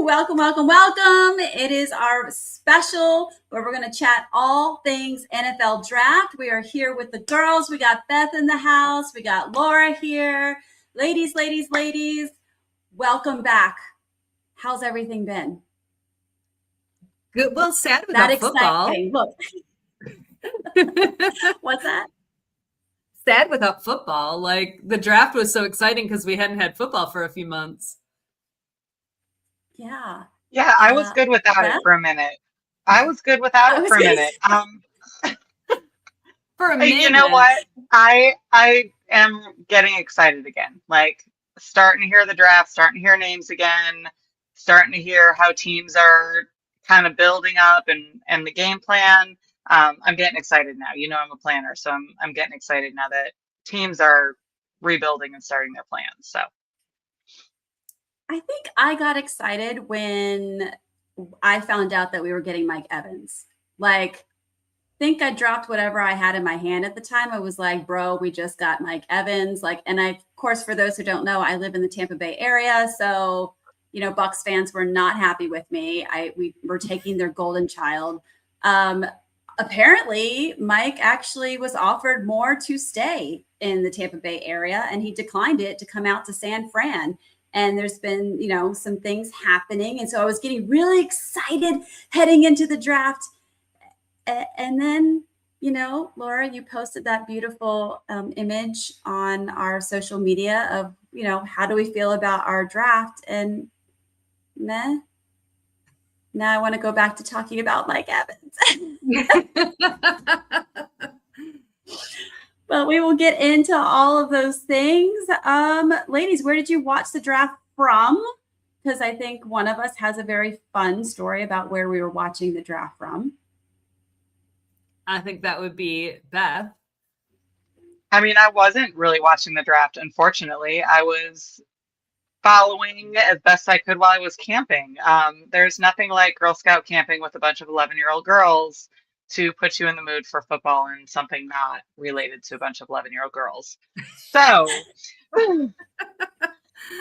Welcome, welcome, welcome. It is our special where we're going to chat all things NFL draft. We are here with the girls. We got Beth in the house. We got Laura here. Ladies, welcome back. How's everything been? Good. Well, sad without football. Look. What's that? Sad without football. Like, the draft was so exciting because we hadn't had football for a few months. Yeah. Yeah, I was good without it for a minute. For a minute. You know what? I am getting excited again. Like, starting to hear the draft, starting to hear names again, starting to hear how teams are kind of building up and the game plan. I'm getting excited now. You know, I'm a planner, so I'm getting excited now that teams are rebuilding and starting their plans. So I think I got excited when I found out that we were getting Mike Evans. Like, think I dropped whatever I had in my hand at the time. I was like, bro, we just got Mike Evans. Like, and of course, for those who don't know, I live in the Tampa Bay area. So, you know, Bucs fans were not happy with me. We were taking their golden child. Apparently, Mike actually was offered more to stay in the Tampa Bay area, and he declined it to come out to San Fran. And there's been, you know, some things happening. And so I was getting really excited heading into the draft. And then, you know, Laura, you posted that beautiful image on our social media of, you know, how do we feel about our draft? And now I want to go back to talking about Mike Evans. But we will get into all of those things. Ladies, where did you watch the draft from? Because I think one of us has a very fun story about where we were watching the draft from. I think that would be Beth. I mean, I wasn't really watching the draft, unfortunately. I was following as best I could while I was camping. There's nothing like Girl Scout camping with a bunch of 11-year-old girls to put you in the mood for football and something not related to a bunch of 11-year-old girls. So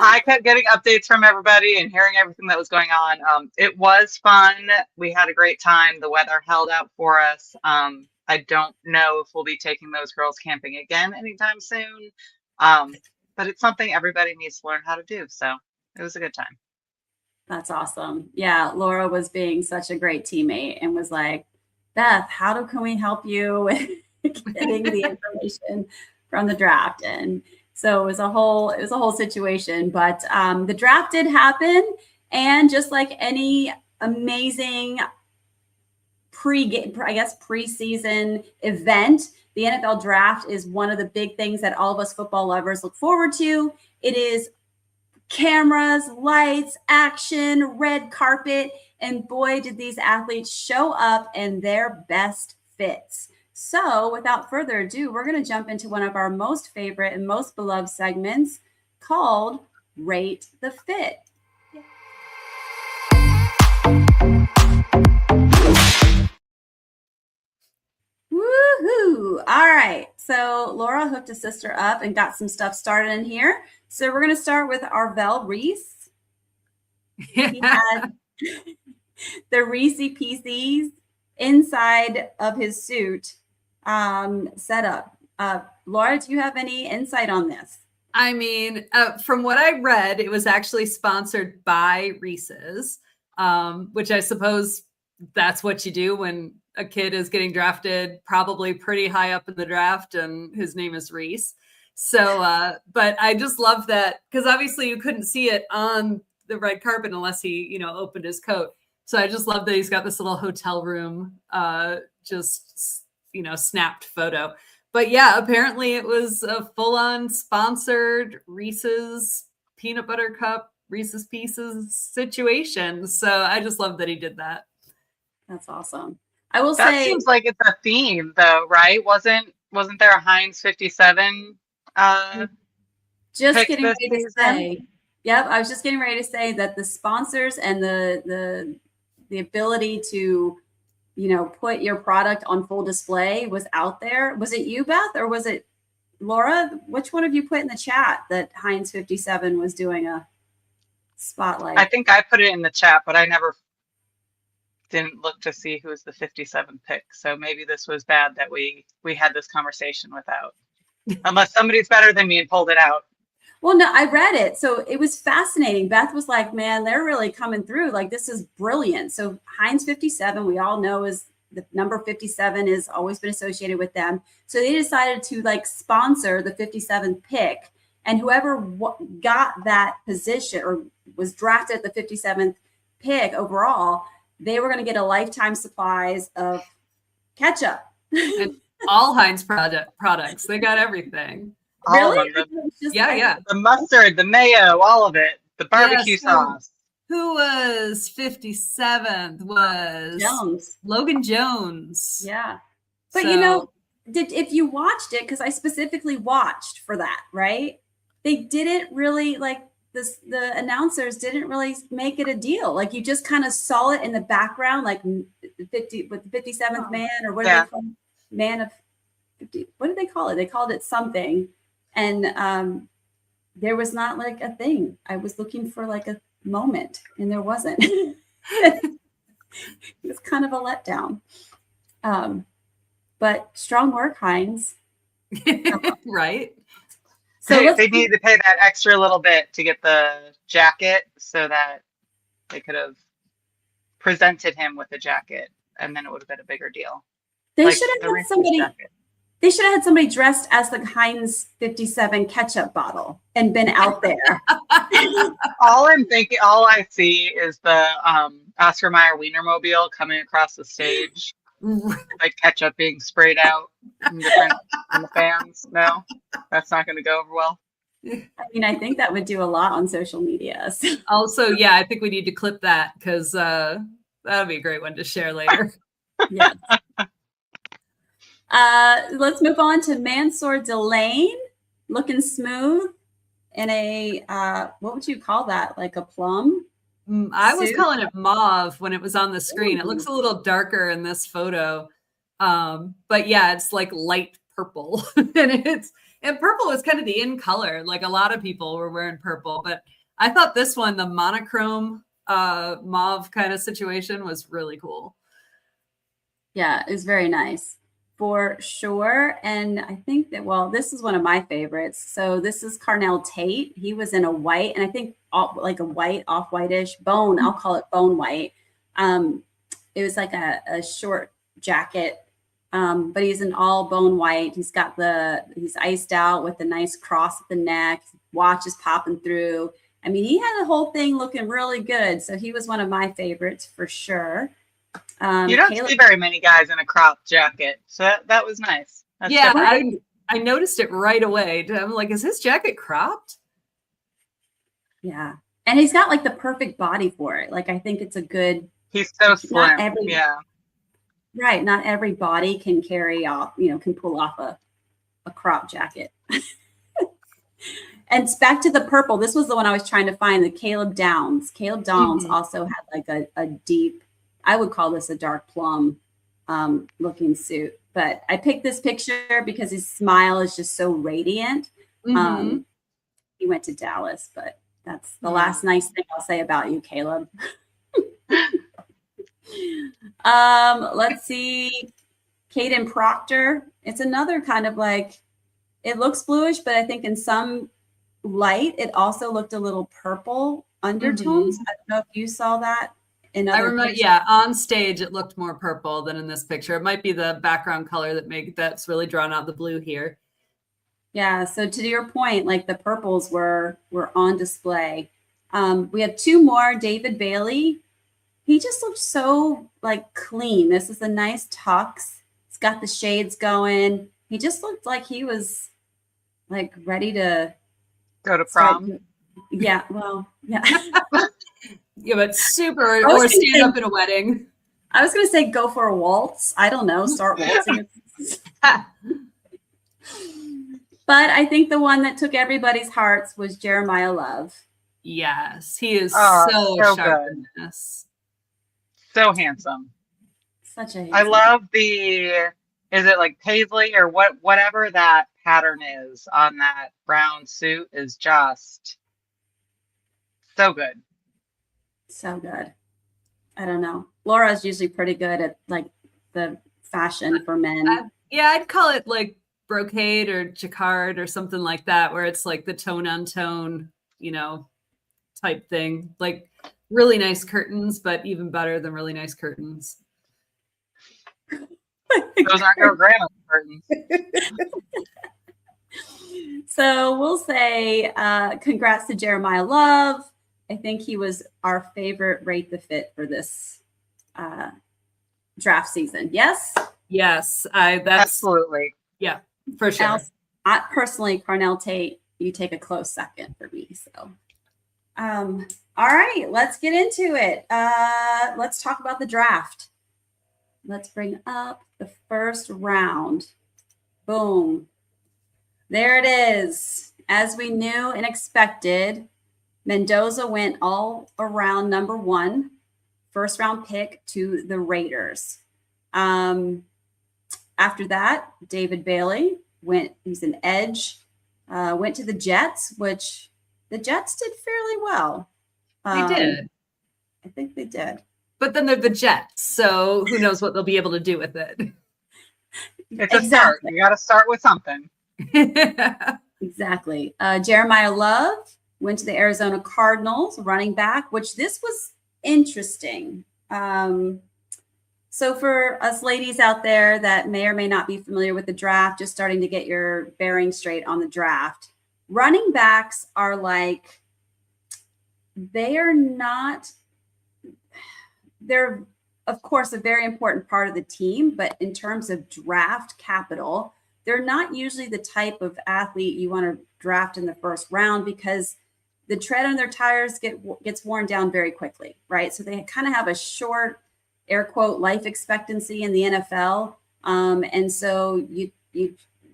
I kept getting updates from everybody and hearing everything that was going on. It was fun. We had a great time. The weather held out for us. I don't know if we'll be taking those girls camping again anytime soon. But it's something everybody needs to learn how to do. So it was a good time. That's awesome. Yeah, Laura was being such a great teammate and was like, Beth, can we help you with getting the information from the draft? And so it was a whole situation. But the draft did happen, and just like any amazing preseason event, the NFL draft is one of the big things that all of us football lovers look forward to. It is cameras, lights, action, red carpet, and boy, did these athletes show up in their best fits. So without further ado, we're going to jump into one of our most favorite and most beloved segments called Rate the Fit. Woohoo! All right. So Laura hooked a sister up and got some stuff started in here. So we're going to start with Arvell Reese. He had the Reese Pieces inside of his suit set up. Laura, do you have any insight on this? I mean, from what I read, it was actually sponsored by Reese's, which I suppose that's what you do when a kid is getting drafted probably pretty high up in the draft and his name is Reese. So, but I just love that because obviously you couldn't see it on the red carpet unless he, you know, opened his coat. So I just love that he's got this little hotel room, just, you know, snapped photo. But yeah, apparently it was a full-on sponsored Reese's peanut butter cup, Reese's Pieces situation. So I just love that he did that. That's awesome. I will that say, seems like it's a theme, though, right? Wasn't there a Heinz 57? Just getting ready to say. Yep, I was just getting ready to say that the sponsors and the ability to, you know, put your product on full display was out there. Was it you, Beth, or was it Laura? Which one of you put in the chat that Heinz 57 was doing a spotlight. I think I put it in the chat, but I never didn't look to see who was the 57th pick. So maybe this was bad that we had this conversation without, unless somebody's better than me and pulled it out. Well, no, I read it. So it was fascinating. Beth was like, man, they're really coming through. Like, this is brilliant. So Heinz 57, we all know is the number 57 has always been associated with them. So they decided to like sponsor the 57th pick. And whoever got that position or was drafted at the 57th pick overall, they were going to get a lifetime supplies of ketchup. And all Heinz products. They got everything. Really? Yeah. The mustard, the mayo, all of it. The barbecue sauce. Who was 57th? Was Jones. Logan Jones. Yeah. But you know, if you watched it, because I specifically watched for that, right? They didn't really like this, the announcers didn't really make it a deal. Like you just kind of saw it in the background, like the 57th man, or what do they call it? Man of 50, what did they call it? They called it something. And there was not like a thing. I was looking for like a moment and there wasn't. It was kind of a letdown. But strong work, Heinz. Right. So they needed to pay that extra little bit to get the jacket so that they could have presented him with a jacket, and then it would have been a bigger deal. They should have had somebody. They should have had somebody dressed as the Heinz 57 ketchup bottle and been out there. All I see is the Oscar Mayer Wienermobile coming across the stage, like ketchup being sprayed out from the fans. No, that's not going to go over well. I mean, I think that would do a lot on social media. So. Also, yeah, I think we need to clip that because that would be a great one to share later. Yes. Let's move on to Mansour Delane, looking smooth in a what would you call that? Like a plum? I was calling it mauve when it was on the screen. It looks a little darker in this photo, but yeah, it's like light purple, and purple is kind of the in color. Like a lot of people were wearing purple, but I thought this one, the monochrome mauve kind of situation, was really cool. Yeah, it was very nice. For sure. And I think that, well, this is one of my favorites. So this is Carnell Tate. He was in a white, and I think like a white, off-whitish bone. I'll call it bone white. It was like a short jacket, but he's in all bone white. He's iced out with a nice cross at the neck. Watch is popping through. I mean, he had the whole thing looking really good. So he was one of my favorites for sure. You don't see very many guys in a cropped jacket, so that was nice. That's I noticed it right away. I'm like, is his jacket cropped? Yeah, and he's got like the perfect body for it. Like I think it's a good. He's so slim. Right. Not every body can carry off, can pull off a crop jacket. And back to the purple. This was the one I was trying to find. The Caleb Downs. Caleb Downs also had like a deep. I would call this a dark plum looking suit, but I picked this picture because his smile is just so radiant. He went to Dallas, but that's the last nice thing I'll say about you, Caleb. Let's see. Caden Proctor. It's another kind of like, it looks bluish, but I think in some light, it also looked a little purple undertones. I don't know if you saw that. I remember, on stage it looked more purple than in this picture. It might be the background color that's really drawn out the blue here. Yeah, so to your point, like the purples were on display. We have two more. David Bailey. He just looked so like clean. This is a nice tux. It's got the shades going. He just looked like he was like ready to go to prom. Yeah, well, yeah. Yeah, but super, or stand up in a wedding. I was going to say go for a waltz. I don't know, start waltzing. But I think the one that took everybody's hearts was Jeremiah Love. Yes, he is so sharp in this. So handsome. Such a. I love is it like paisley or whatever that pattern is on that brown suit is just So good. So good. I don't know. Laura's usually pretty good at like the fashion for men. Yeah, I'd call it like brocade or jacquard or something like that, where it's like the tone on tone, type thing. Like really nice curtains, but even better than really nice curtains. Those aren't your grandma's curtains. So we'll say congrats to Jeremiah Love. I think he was our favorite Rate the Fit for this draft season. Yes? Yes, that's absolutely. Yeah, for sure. I personally, Carnell Tate, you take a close second for me. So, all right, let's get into it. Let's talk about the draft. Let's bring up the first round. Boom. There it is. As we knew and expected, Mendoza went all around number 1, first round pick to the Raiders. After that, David Bailey he's an edge, went to the Jets, which the Jets did fairly well. They did. I think they did. But then they're the Jets, so who knows what they'll be able to do with it. It's a start. You got to start with something. Exactly. Jeremiah Love went to the Arizona Cardinals, running back, which this was interesting. So for us ladies out there that may or may not be familiar with the draft, just starting to get your bearings straight on the draft, running backs are like, they're of course a very important part of the team, but in terms of draft capital, they're not usually the type of athlete you want to draft in the first round because the tread on their tires gets worn down very quickly, right? So they kind of have a short, air quote, life expectancy in the NFL. And so you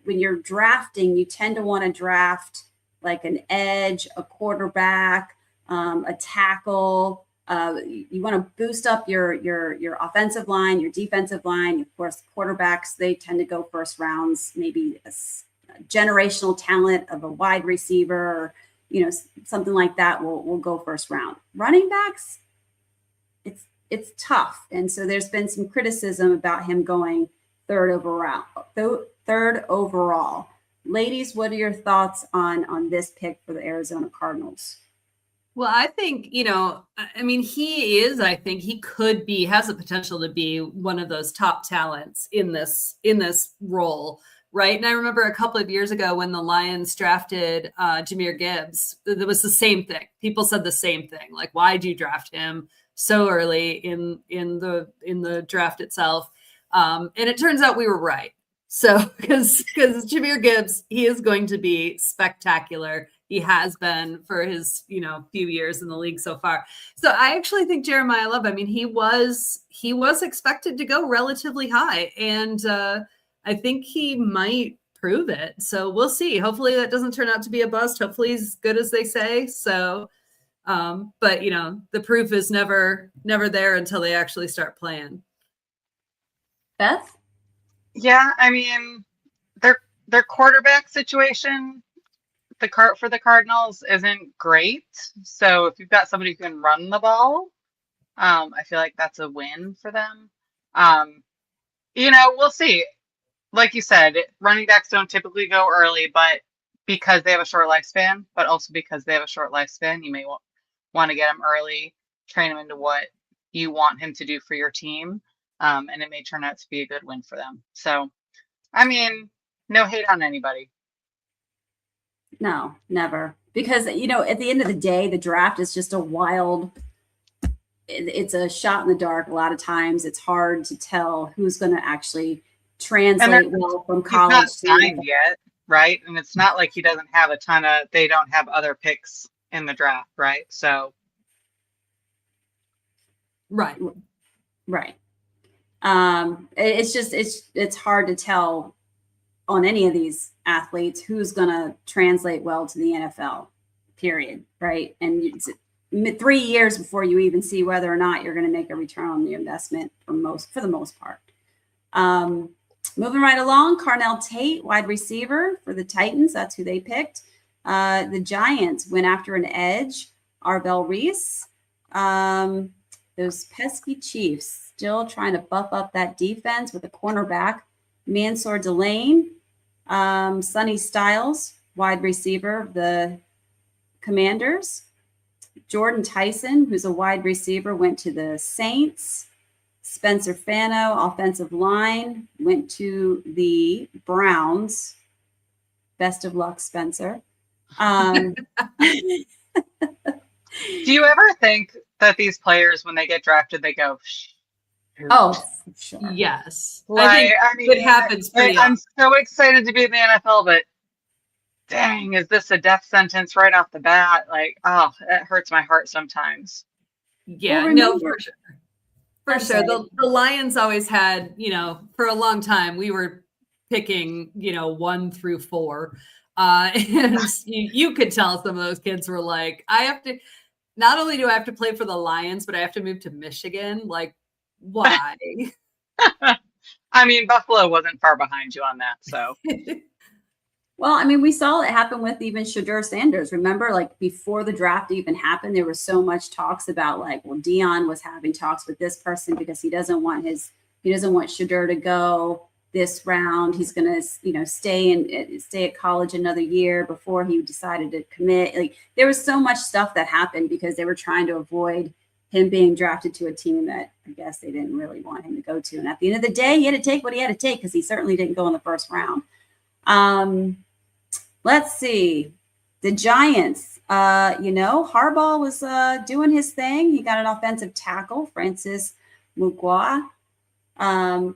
when you're drafting, you tend to want to draft like an edge, a quarterback, a tackle. You want to boost up your offensive line, your defensive line. Of course, quarterbacks, they tend to go first rounds, maybe a generational talent of a wide receiver, or, something like that will go first round. Running backs, it's tough. And so there's been some criticism about him going third overall. Ladies, what are your thoughts on this pick for the Arizona Cardinals? Well, I think, he has the potential to be one of those top talents in this role. Right. And I remember a couple of years ago when the Lions drafted Jahmyr Gibbs, there was the same thing. People said the same thing. Like, why'd you draft him so early in the draft itself? And it turns out we were right. So because Jahmyr Gibbs, he is going to be spectacular. He has been for his, few years in the league so far. So I actually think Jeremiah Love, he was expected to go relatively high. And I think he might prove it. So we'll see. Hopefully that doesn't turn out to be a bust. Hopefully he's as good as they say. So, but the proof is never there until they actually start playing. Beth? Yeah, their quarterback situation, for the Cardinals isn't great. So if you've got somebody who can run the ball, I feel like that's a win for them. We'll see. Like you said, running backs don't typically go early, but because they have a short lifespan, but also because they have a short lifespan, you may want to get him early, train him into what you want him to do for your team. And it may turn out to be a good win for them. So, no hate on anybody. No, never. Because, at the end of the day, the draft is just it's a shot in the dark. A lot of times it's hard to tell who's going to actually translate well from college. He's not signed yet, right? And it's not like he doesn't have they don't have other picks in the draft, right? So. Right. It's hard to tell on any of these athletes who's going to translate well to the NFL, period. Right. And it's 3 years before you even see whether or not you're going to make a return on the investment for the most part. Moving right along, Carnell Tate, wide receiver for the Titans. That's who they picked. The Giants went after an edge. Arvell Reese. Those pesky Chiefs still trying to buff up that defense with a cornerback. Mansour Delane, Sonny Styles, wide receiver of the Commanders. Jordan Tyson, who's a wide receiver, went to the Saints. Spencer Fano, offensive line, went to the Browns. Best of luck, Spencer. Do you ever think that these players, when they get drafted, they go, oh, for sure. Yes. Like, I think it happens pretty I'm often. so excited to be in the NFL, but dang, is this a death sentence right off the bat? Like, oh, it hurts my heart sometimes. Yeah, Well, no, remember- for sure. For I'm sure. sorry. The Lions always had, for a long time, we were picking, 1 through 4. And you could tell some of those kids were like, not only do I have to play for the Lions, but I have to move to Michigan. Like, why? I mean, Buffalo wasn't far behind you on that, so. Well, I mean, we saw it happen with even Shadur Sanders. Remember, like before the draft even happened, there was so much talks about like, well, Dion was having talks with this person because he doesn't want Shadur to go this round. He's going to, stay at college another year before he decided to commit. Like there was so much stuff that happened because they were trying to avoid him being drafted to a team that I guess they didn't really want him to go to. And at the end of the day, he had to take what he had to take because he certainly didn't go in the first round. Let's see. The Giants, Harbaugh was doing his thing. He got an offensive tackle, Francis Mukwa.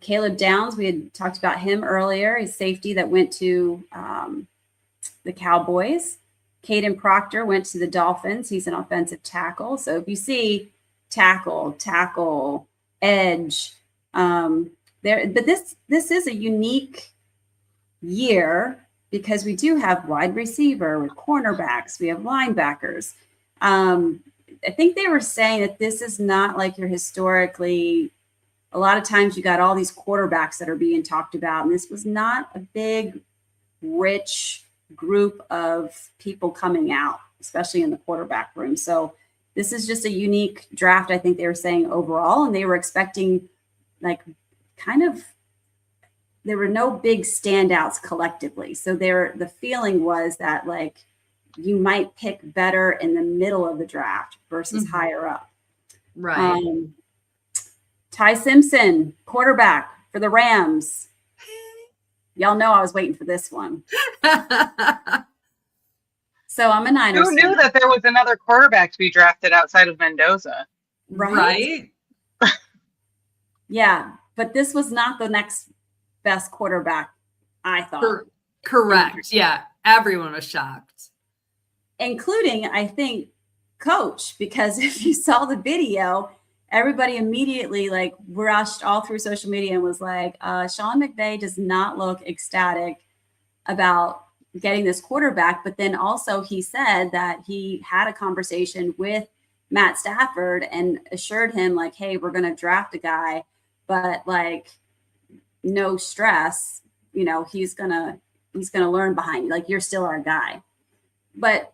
Caleb Downs, we had talked about him earlier, his safety that went to the Cowboys. Caden Proctor went to the Dolphins. He's an offensive tackle. So if you see tackle, edge, but this is a unique year because we do have wide receiver with cornerbacks, we have linebackers. I think they were saying that this is not like your historically, a lot of times you got all these quarterbacks that are being talked about, and this was not a big, rich group of people coming out, especially in the quarterback room. So this is just a unique draft, I think they were saying overall, and they were expecting there were no big standouts collectively. So the feeling was that like you might pick better in the middle of the draft versus higher up. Right. Ty Simpson, quarterback for the Rams. Y'all know I was waiting for this one. So I'm a Niners. Who knew that there was another quarterback to be drafted outside of Mendoza? Right? Yeah, but this was not the next best quarterback, I thought. Correct. Yeah, everyone was shocked. Including, I think, coach, because if you saw the video, everybody immediately like rushed all through social media and was like, Sean McVay does not look ecstatic about getting this quarterback. But then also he said that he had a conversation with Matt Stafford and assured him like, hey, we're going to draft a guy, but like no stress, he's going to learn behind you. Like you're still our guy. But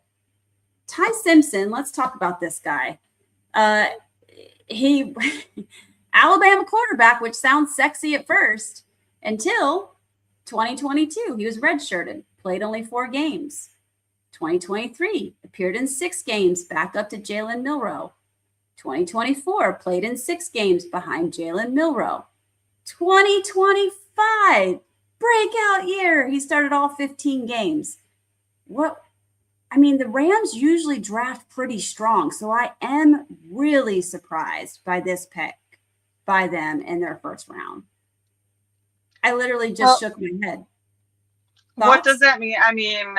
Ty Simpson, let's talk about this guy. He Alabama quarterback, which sounds sexy at first, until 2022. He was redshirted, played only 4 games. 2023 appeared in 6 games, back up to Jalen Milroe. 2024 played in 6 games behind Jalen Milroe. 2025 breakout year. He started all 15 games. The Rams usually draft pretty strong, so I am really surprised by this pick by them in their first round. I literally just shook my head. Thoughts? What does that mean? I mean,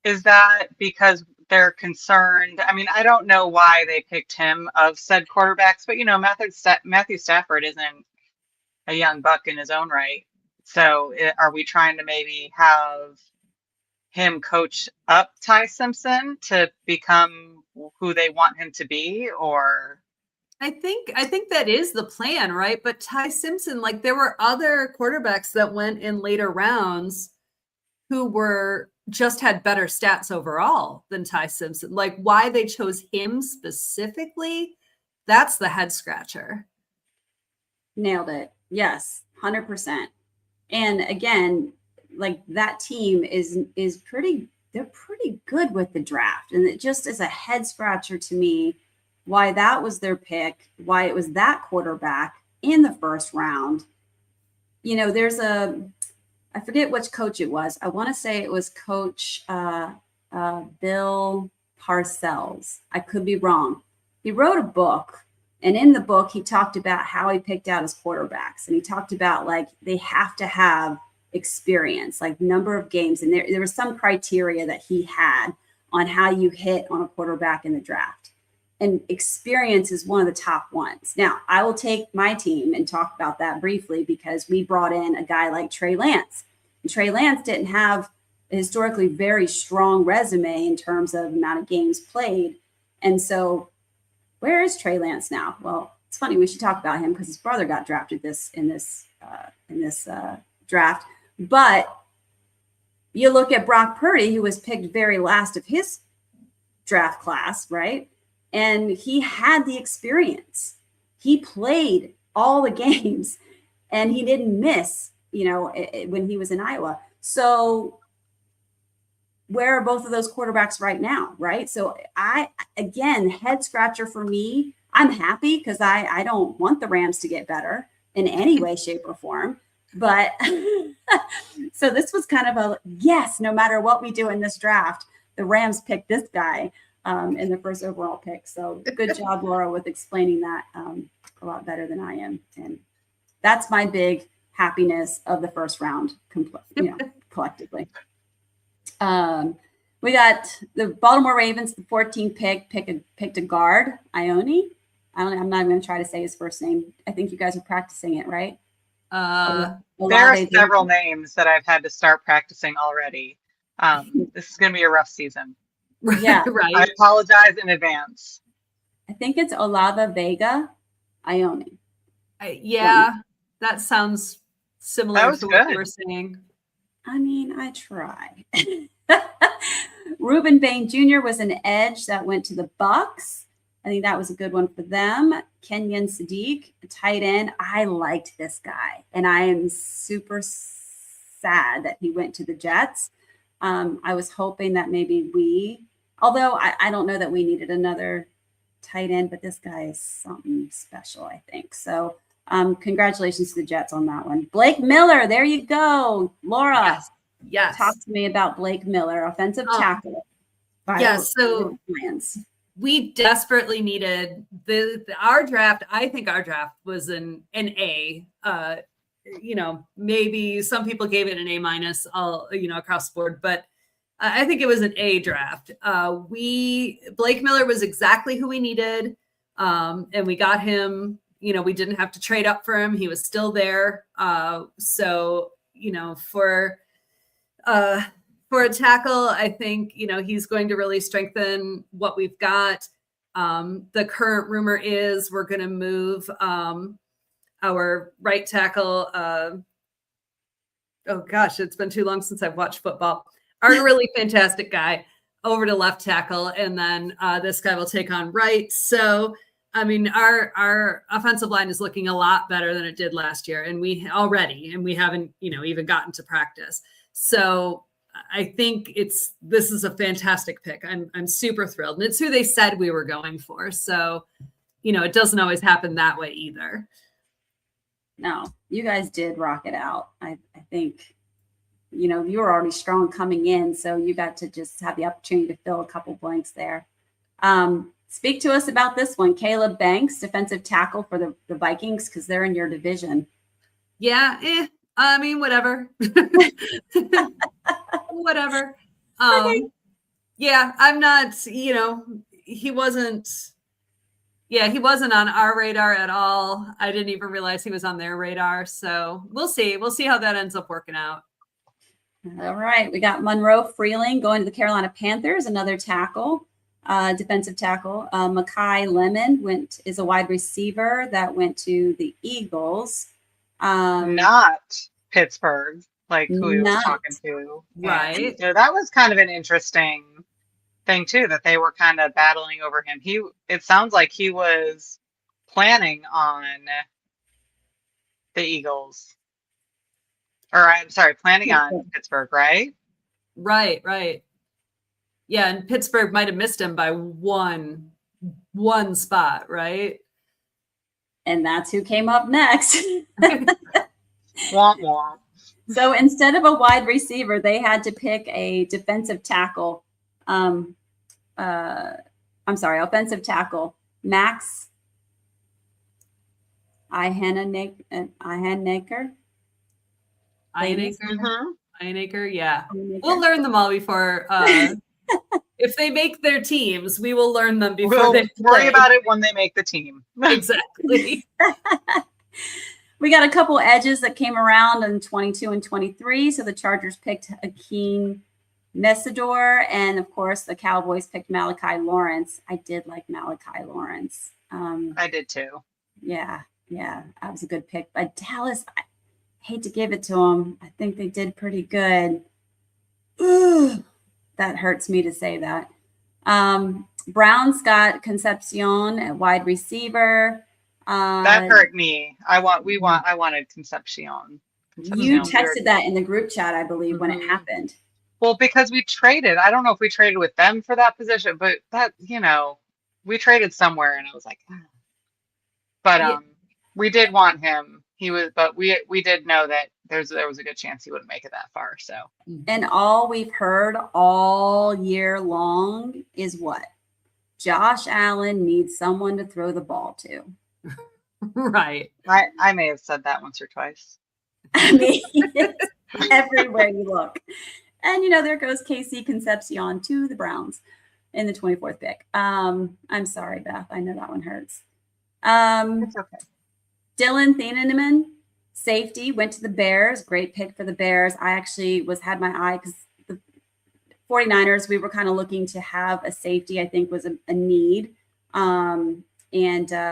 is that because they're concerned? I mean, I don't know why they picked him of said quarterbacks, but Matthew Stafford isn't a young buck in his own right. So are we trying to maybe have him coach up Ty Simpson to become who they want him to be? Or I think that is the plan, right? But Ty Simpson, like there were other quarterbacks that went in later rounds who were just had better stats overall than Ty Simpson. Like why they chose him specifically, that's the head scratcher. Nailed it. Yes, 100%. And again, like that team is pretty, they're pretty good with the draft. And it just is a head scratcher to me why that was their pick, why it was that quarterback in the first round. You know, I forget which coach it was. I want to say it was Coach Bill Parcells. I could be wrong. He wrote a book, and in the book, he talked about how he picked out his quarterbacks. And he talked about like they have to have experience, like number of games. And there was some criteria that he had on how you hit on a quarterback in the draft. And experience is one of the top ones. Now, I will take my team and talk about that briefly because we brought in a guy like Trey Lance. And Trey Lance didn't have a historically very strong resume in terms of amount of games played. And so where is Trey Lance now? Well, it's funny. We should talk about him because his brother got drafted in this draft. But you look at Brock Purdy, who was picked very last of his draft class, right? And he had the experience. He played all the games and he didn't miss, when he was in Iowa. So where are both of those quarterbacks right now, right? So again, head scratcher for me. I'm happy because I don't want the Rams to get better in any way, shape, or form. But so this was kind of a yes, no matter what we do in this draft, the Rams picked this guy in the first overall pick. So good job, Laura, with explaining that a lot better than I am. And that's my big happiness of the first round, collectively. We got the Baltimore Ravens, the 14th picked a guard, Ione. I'm not going to try to say his first name. I think you guys are practicing it, right? There are several names that I've had to start practicing already. This is going to be a rough season. Yeah, right. I apologize in advance. I think it's Olava Vega Ione. That sounds similar to what you were saying. I mean, I try. Reuben Bain Jr. was an edge that went to the Bucks. I think that was a good one for them. Kenyon Sadiq, a tight end. I liked this guy, and I am super sad that he went to the Jets. I was hoping that maybe although I don't know that we needed another tight end, but this guy is something special, I think. So congratulations to the Jets on that one. Blake Miller, there you go. Laura, yes. Talk to me about Blake Miller, offensive tackle. So we desperately needed our draft. I think our draft was an A. Maybe some people gave it an A-, across the board, but I think it was an A draft. Blake Miller was exactly who we needed. And we got him, we didn't have to trade up for him. He was still there. For a tackle, I think, he's going to really strengthen what we've got. The current rumor is we're going to move our right tackle. Oh gosh, it's been too long since I've watched football. Our really fantastic guy over to left tackle. And then this guy will take on right. So, I mean, our offensive line is looking a lot better than it did last year. And we haven't, even gotten to practice. So I think this is a fantastic pick. I'm super thrilled. And it's who they said we were going for. So, it doesn't always happen that way either. No, you guys did rock it out. I think, you were already strong coming in. So you got to just have the opportunity to fill a couple blanks there. Speak to us about this one. Caleb Banks, defensive tackle for the Vikings, because they're in your division. Yeah, I mean, whatever. Whatever. Okay. Yeah, I'm not, he wasn't on our radar at all. I didn't even realize he was on their radar. So we'll see. We'll see how that ends up working out. All right. We got Monroe Freeling going to the Carolina Panthers, another tackle, defensive tackle. Makai Lemon is a wide receiver that went to the Eagles. Not Pittsburgh. like who he was talking Not to. Right. And so that was kind of an interesting thing too, that they were kind of battling over him. It sounds like he was planning on the Eagles, or I'm sorry, planning on Pittsburgh, right? Right. Yeah, and Pittsburgh might have missed him by one spot, right? and that's who came up next. Womp womp. So instead of a wide receiver, they had to pick a defensive tackle. I'm sorry, offensive tackle. Max Ihenaker. Ihenaker, yeah. We'll learn them all before if they make their teams, we will learn them before they worry about it when they make the team. Exactly. We got a couple edges that came around in 22 and 23. So the Chargers picked Akeem Messidor, and of course the Cowboys picked Malachi Lawrence. I did like Malachi Lawrence. I did too. Yeah, that was a good pick. But Dallas, I hate to give it to them. I think they did pretty good. Ooh, that hurts me to say that. Browns got Concepcion at wide receiver. That hurt me. I wanted Concepcion. You texted that in the group chat, I believe, when it happened. Well, because we traded. I don't know if we traded with them for that position, but that, we traded somewhere, and I was like, but we did want him. But we did know that there was a good chance he wouldn't make it that far. So, and all we've heard all year long is what? Josh Allen needs someone to throw the ball to. Right. I may have said that once or twice. I mean, everywhere you look. And, there goes KC Concepcion to the Browns in the 24th pick. I'm sorry, Beth. I know that one hurts. It's okay. Dylan Thieneman, safety, went to the Bears. Great pick for the Bears. I actually had my eye because the 49ers, we were kind of looking to have a safety, I think was a need. And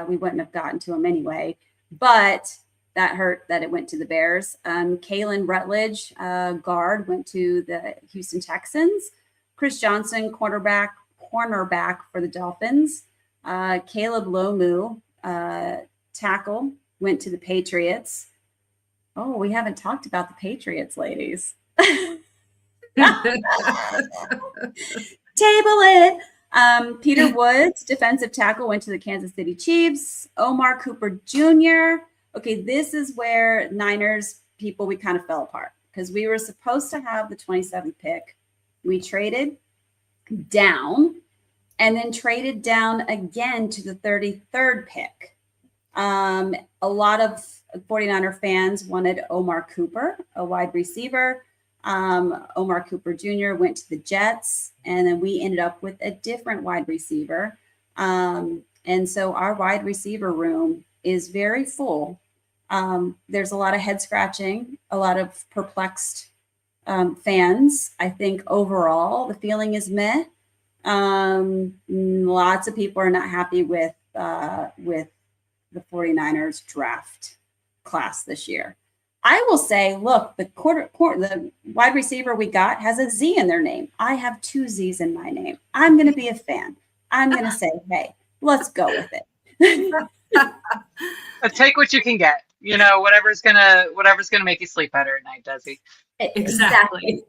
we wouldn't have gotten to him anyway. But that hurt that it went to the Bears. Kalen Rutledge, guard, went to the Houston Texans. Chris Johnson, cornerback for the Dolphins. Caleb Lomu, tackle, went to the Patriots. Oh, we haven't talked about the Patriots, ladies. Table it. Peter Woods, defensive tackle, went to the Kansas City Chiefs. Omar Cooper Jr. Okay, this is where Niners people, we kind of fell apart because we were supposed to have the 27th pick. We traded down and then traded down again to the 33rd pick. A lot of 49er fans wanted Omar Cooper, a wide receiver. Omar Cooper Jr. went to the Jets, and then we ended up with a different wide receiver. And so our wide receiver room is very full. There's a lot of head scratching, a lot of perplexed fans. I think overall the feeling is meh. Lots of people are not happy with the 49ers draft class this year. I will say, look, the wide receiver we got has a Z in their name. I have 2 Z's in my name. I'm going to be a fan. I'm going to say, hey, let's go with it. Take what you can get. Whatever's gonna make you sleep better at night, Dezi. Exactly.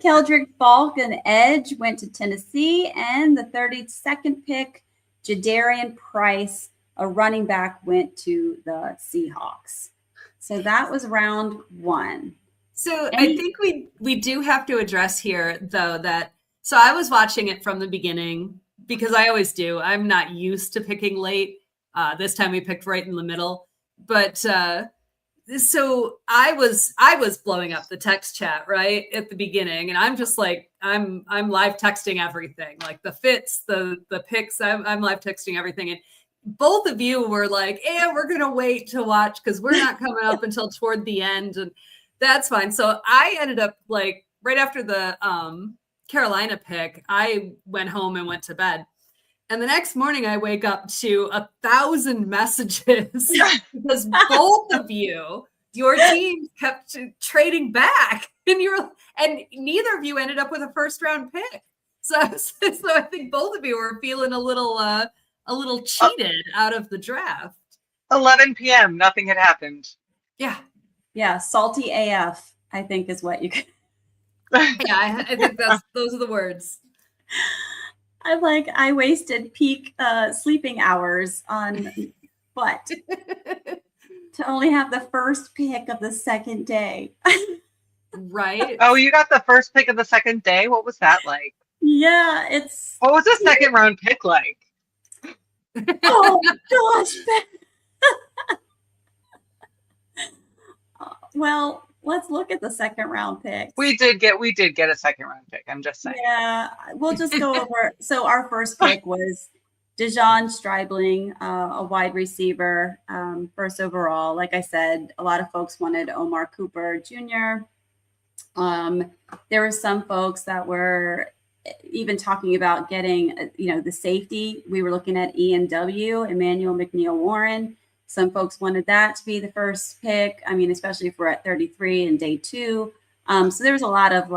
Keldrick Falk, an edge, went to Tennessee, and the 32nd pick, Jadarian Price, a running back, went to the Seahawks. So that was round 1. So I think we do have to address here, though, that so I was watching it from the beginning because I always do. I'm not used to picking late. This time we picked right in the middle, but so I was blowing up the text chat right at the beginning, and I'm just like I'm live texting everything, like the fits, the picks. I'm live texting everything, and both of you were like, "Yeah, we're gonna wait to watch because we're not coming up until toward the end," and that's fine. So I ended up like right after the Carolina pick, I went home and went to bed. And the next morning I wake up to 1,000 messages because both of you your team kept trading back, and neither of you ended up with a first round pick. So I think both of you were feeling a little cheated out of the draft. 11 p.m. Nothing had happened. Yeah, salty AF, I think is what you could. Yeah, I think those are the words. I wasted peak sleeping hours on what? To only have the first pick of the second day. Right. Oh, you got the first pick of the second day? What was that like? Yeah, What was the second round pick like? Oh gosh. Well, let's look at the second round picks. We did get a second round pick. I'm just saying. Yeah, we'll just go over. So our first pick was Dejon Stribling, a wide receiver, first overall. Like I said, a lot of folks wanted Omar Cooper Jr. There were some folks that were even talking about getting, the safety. We were looking at EMW, Emmanuel McNeil Warren. Some folks wanted that to be the first pick. I mean, especially if we're at 33 and day 2. So there was a lot of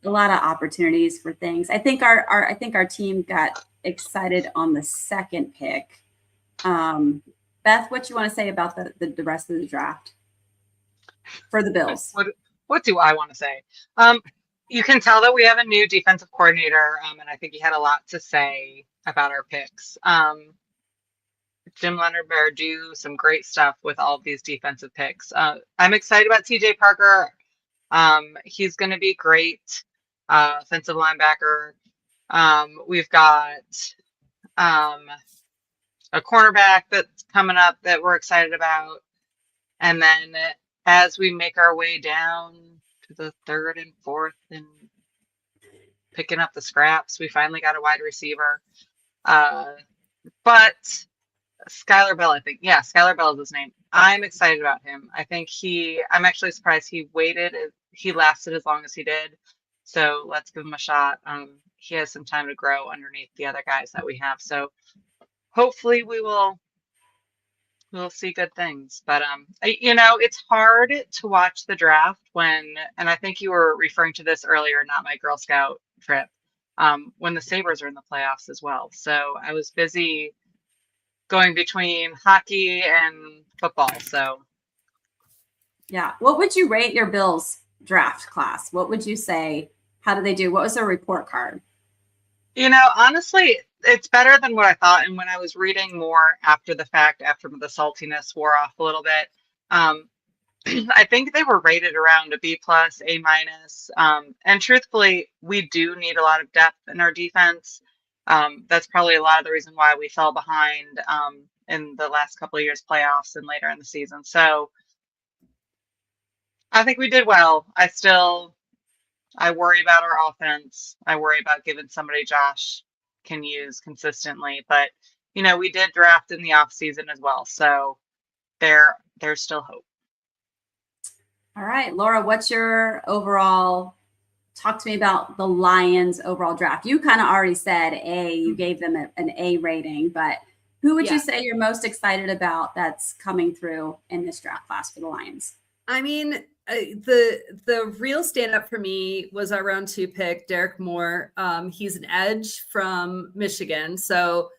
opportunities for things. I think our team got excited on the second pick. Beth, what you want to say about the rest of the draft for the Bills? What do I want to say? You can tell that we have a new defensive coordinator, and I think he had a lot to say about our picks. Jim Leonard Bear do some great stuff with all of these defensive picks. I'm excited about TJ Parker. He's going to be great. Offensive linebacker. We've got a cornerback that's coming up that we're excited about. And then as we make our way down to the 3rd and 4th and picking up the scraps, we finally got a wide receiver. But Skylar Bell, I think. Yeah, Skylar Bell is his name. I'm excited about him. I think I'm actually surprised he lasted as long as he did. So let's give him a shot. He has some time to grow underneath the other guys that we have. So hopefully we'll see good things. But it's hard to watch the draft and I think you were referring to this earlier, not my Girl Scout trip, when the Sabres are in the playoffs as well. So I was busy going between hockey and football. So yeah, what would you rate your Bills draft class? What would you say? How did they do? What was their report card? Honestly, it's better than what I thought. And when I was reading more after the fact, after the saltiness wore off a little bit, I think they were rated around a B+, A-. And truthfully, we do need a lot of depth in our defense. That's probably a lot of the reason why we fell behind in the last couple of years playoffs and later in the season. So I think we did well. I worry about our offense. I worry about giving somebody Josh can use consistently. But, we did draft in the off season as well. So there's still hope. All right, Laura, what's your overall? Talk to me about the Lions overall draft. You kind of already said A, you gave them an A rating, but who would you say you're most excited about that's coming through in this draft class for the Lions? I mean, the real stand up for me was our round 2 pick, Derek Moore. He's an edge from Michigan. So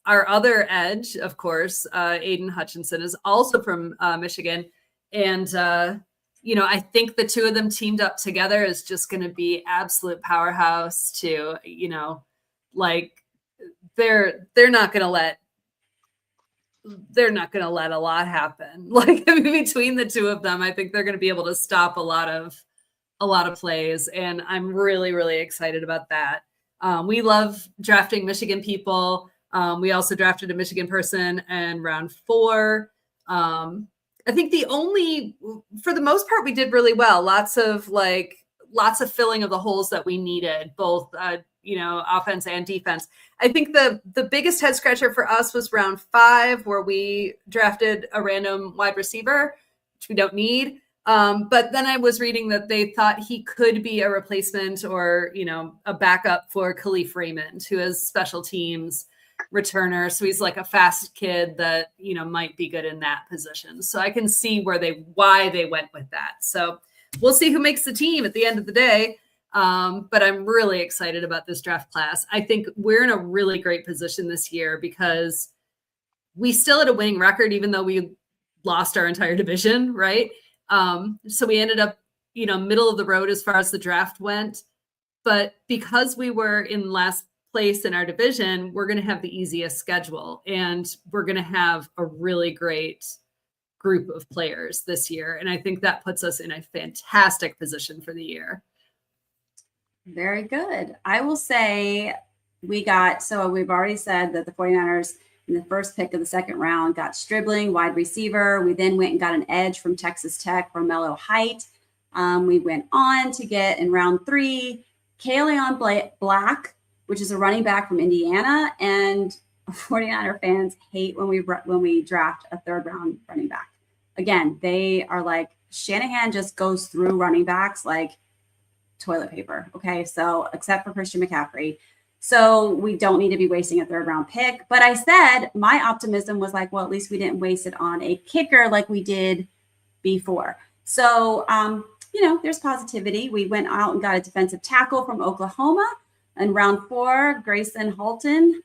our other edge, of course, Aiden Hutchinson, is also from Michigan. And, I think the two of them teamed up together is just going to be absolute powerhouse to, they're not going to let a lot happen. Between the two of them, I think they're going to be able to stop a lot of plays. And I'm really, really excited about that. We love drafting Michigan people. We also drafted a Michigan person in round 4. I think for the most part, we did really well. Lots of filling of the holes that we needed, both, offense and defense. I think the biggest head scratcher for us was round 5, where we drafted a random wide receiver, which we don't need. But then I was reading that they thought he could be a replacement or, a backup for Khalif Raymond, who has special teams returner. So he's like a fast kid that, might be good in that position. So I can see why they went with that. So we'll see who makes the team at the end of the day. But I'm really excited about this draft class. I think we're in a really great position this year because we still had a winning record, even though we lost our entire division, right? So we ended up, middle of the road as far as the draft went. But because we were in last place in our division, we're going to have the easiest schedule, and we're going to have a really great group of players this year. And I think that puts us in a fantastic position for the year. Very good. I will say we've already said that the 49ers in the first pick of the second round got Stribling, wide receiver. We then went and got an edge from Texas Tech, Romello Height. We went on to get in round 3, Kaleon Black, which is a running back from Indiana. And 49er fans hate when we draft a third round running back. Again, they are like, Shanahan just goes through running backs like toilet paper. Okay. So except for Christian McCaffrey. So we don't need to be wasting a third round pick. But I said my optimism was like, well, at least we didn't waste it on a kicker like we did before. So, there's positivity. We went out and got a defensive tackle from Oklahoma. In round 4, Grayson Halton.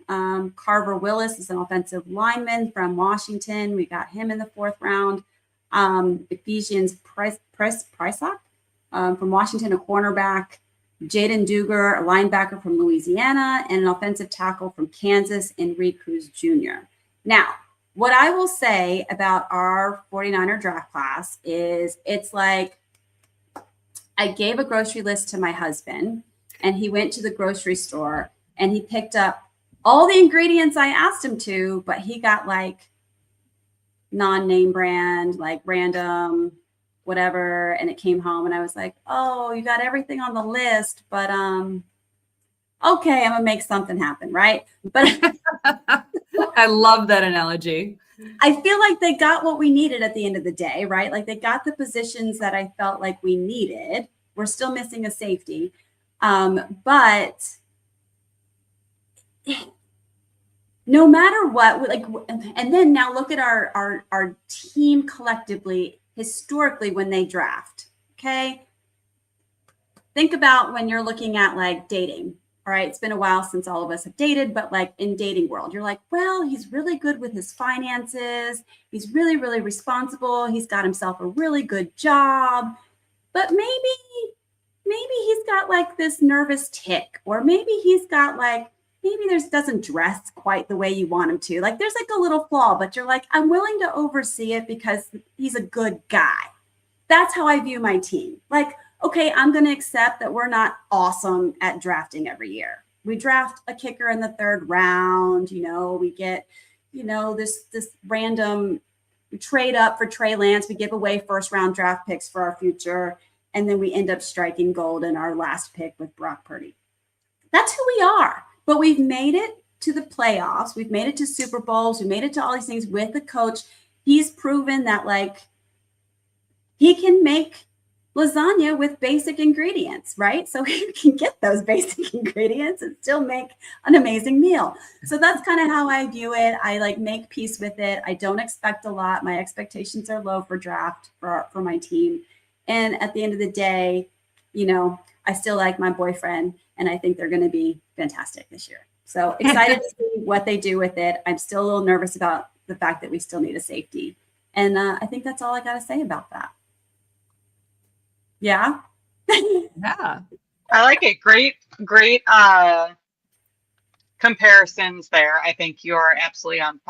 Carver Willis is an offensive lineman from Washington. We got him in the 4th round. Ephesians Prysock from Washington, a cornerback. Jaden Duger, a linebacker from Louisiana, and an offensive tackle from Kansas, Enrique Cruz Jr. Now, what I will say about our 49er draft class is it's like I gave a grocery list to my husband, and he went to the grocery store and he picked up all the ingredients I asked him to, but he got like non-name brand, like random whatever, and it came home and I was like, oh, you got everything on the list, but okay, I'm gonna make something happen, right? But I love that analogy. I feel like they got what we needed at the end of the day, right? Like they got the positions that I felt like we needed. We're still missing a safety, but no matter what, like, and then now look at our team collectively. Historically, when they draft, okay, think about when you're looking at like dating. All right, it's been a while since all of us have dated, but like in dating world, you're like, well, he's really good with his finances. He's really, really responsible. He's got himself a really good job, but maybe he's got like this nervous tick, or maybe he's got like, doesn't dress quite the way you want him to. Like there's like a little flaw, but you're like, I'm willing to oversee it because he's a good guy. That's how I view my team. Like, okay, I'm going to accept that we're not awesome at drafting every year. We draft a kicker in the 3rd round. We get, this random trade up for Trey Lance. We give away 1st round draft picks for our future. And then we end up striking gold in our last pick with Brock Purdy. That's who we are. But we've made it to the playoffs. We've made it to Super Bowls. We made it to all these things with the coach. He's proven that like he can make lasagna with basic ingredients, right? So he can get those basic ingredients and still make an amazing meal. So that's kind of how I view it. I like make peace with it. I don't expect a lot. My expectations are low for draft for my team. And at the end of the day, I still like my boyfriend, and I think they're going to be fantastic this year. So excited to see what they do with it. I'm still a little nervous about the fact that we still need a safety. And I think that's all I got to say about that. Yeah. Yeah. I like it. Great comparisons there. I think you're absolutely on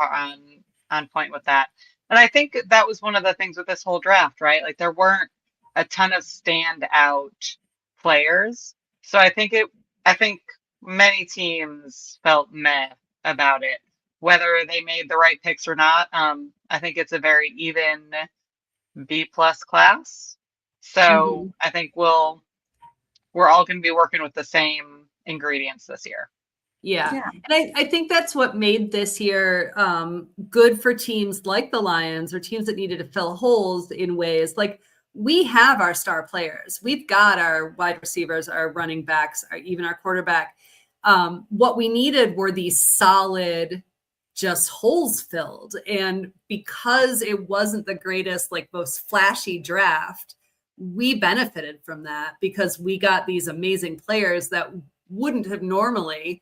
point with that. And I think that was one of the things with this whole draft, right? Like there weren't a ton of standout players. So I think many teams felt meh about it, whether they made the right picks or not. I think it's a very even B+ class. So I think we're all going to be working with the same ingredients this year. Yeah. And I think that's what made this year good for teams like the Lions, or teams that needed to fill holes in ways like we have our star players. We've got our wide receivers, our running backs, even our quarterback. What we needed were these solid just holes filled. And because it wasn't the greatest, like most flashy draft, we benefited from that because we got these amazing players that wouldn't have normally,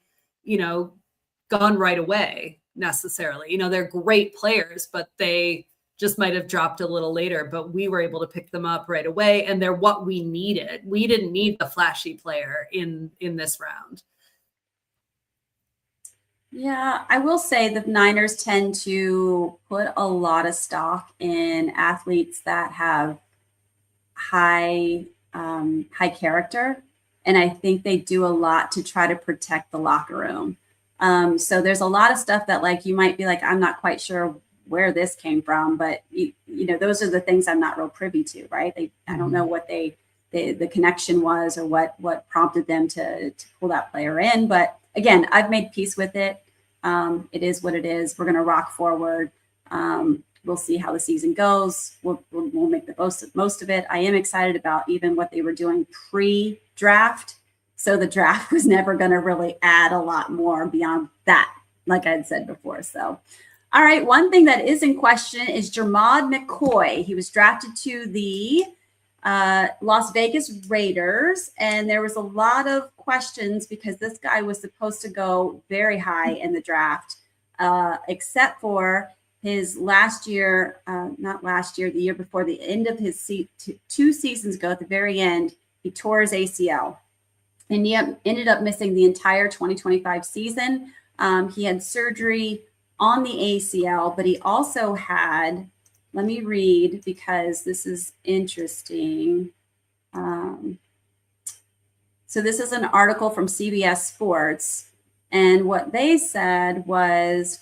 gone right away necessarily. They're great players, but they just might have dropped a little later, but we were able to pick them up right away. And they're what we needed. We didn't need the flashy player in this round. Yeah, I will say the Niners tend to put a lot of stock in athletes that have high character, and I think they do a lot to try to protect the locker room. So there's a lot of stuff that, like, you might be like, I'm not quite sure where this came from, but those are the things I'm not real privy to, right? I don't know what the connection was or what prompted them to pull that player in, but again, I've made peace with it. It is what it is. We're going to rock forward. We'll see how the season goes. We'll make the most of it. I am excited about even what they were doing pre-draft. So the draft was never going to really add a lot more beyond that, like I had said before. So, all right. One thing that is in question is Jermod McCoy. He was drafted to the Las Vegas Raiders, and there was a lot of questions because this guy was supposed to go very high in the draft, except for his last year, the year before, the end of his two seasons ago, at the very end, he tore his ACL, and he ended up missing the entire 2025 season. He had surgery on the ACL, but he also had, let me read because this is interesting. So this is an article from CBS Sports, and what they said was,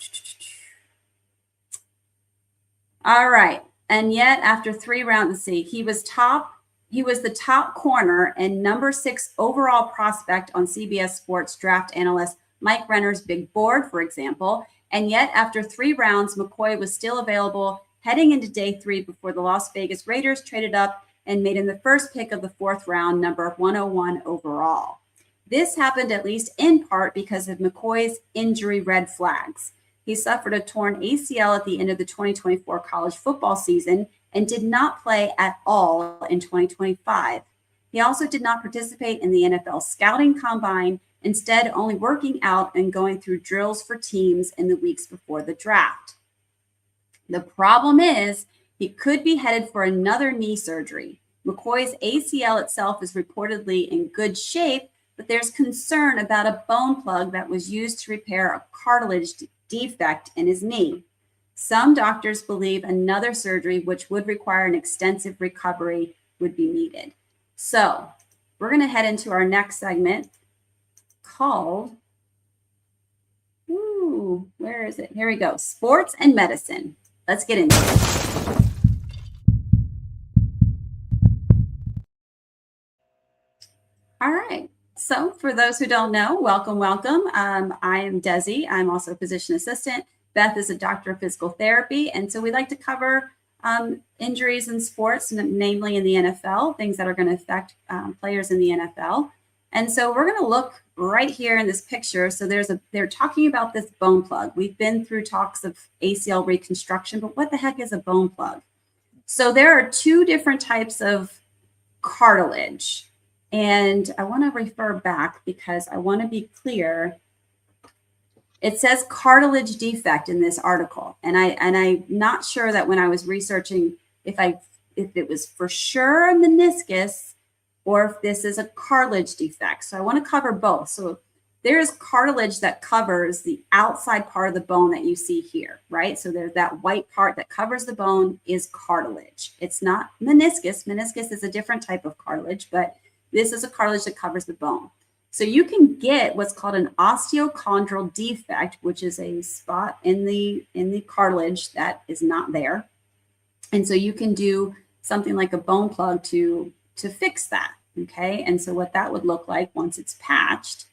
all right, and yet after 3 rounds, he was the top corner and number 6 overall prospect on CBS Sports draft analyst Mike Renner's big board, for example. And yet after 3 rounds, McCoy was still available heading into day 3 before the Las Vegas Raiders traded up and made him the first pick of the 4th round, number 101 overall. This happened at least in part because of McCoy's injury red flags. He suffered a torn ACL at the end of the 2024 college football season and did not play at all in 2025. He also did not participate in the NFL scouting combine, instead only working out and going through drills for teams in the weeks before the draft. The problem is he could be headed for another knee surgery. McCoy's ACL itself is reportedly in good shape, but there's concern about a bone plug that was used to repair a cartilage defect in his knee. Some doctors believe another surgery, which would require an extensive recovery, would be needed. So we're going to head into our next segment called, where is it? Here we go. Sports and medicine. Let's get into it. All right. So for those who don't know, welcome. I am Dezi. I'm also a physician assistant. Beth is a doctor of physical therapy. And so we like to cover injuries in sports, namely in the NFL, things that are going to affect players in the NFL. And so we're going to look right here in this picture. So they're talking about this bone plug. We've been through talks of ACL reconstruction, but what the heck is a bone plug? So there are 2 different types of cartilage. And I want to refer back because I want to be clear. It says cartilage defect in this article. And I'm not sure that when I was researching if it was for sure a meniscus or if this is a cartilage defect. So I want to cover both. So there's cartilage that covers the outside part of the bone that you see here, right? So there's that white part that covers the bone is cartilage. It's not meniscus. Meniscus is a different type of cartilage, but this is a cartilage that covers the bone. So you can get what's called an osteochondral defect, which is a spot in the cartilage that is not there. And so you can do something like a bone plug to fix that, okay? And so what that would look like once it's patched,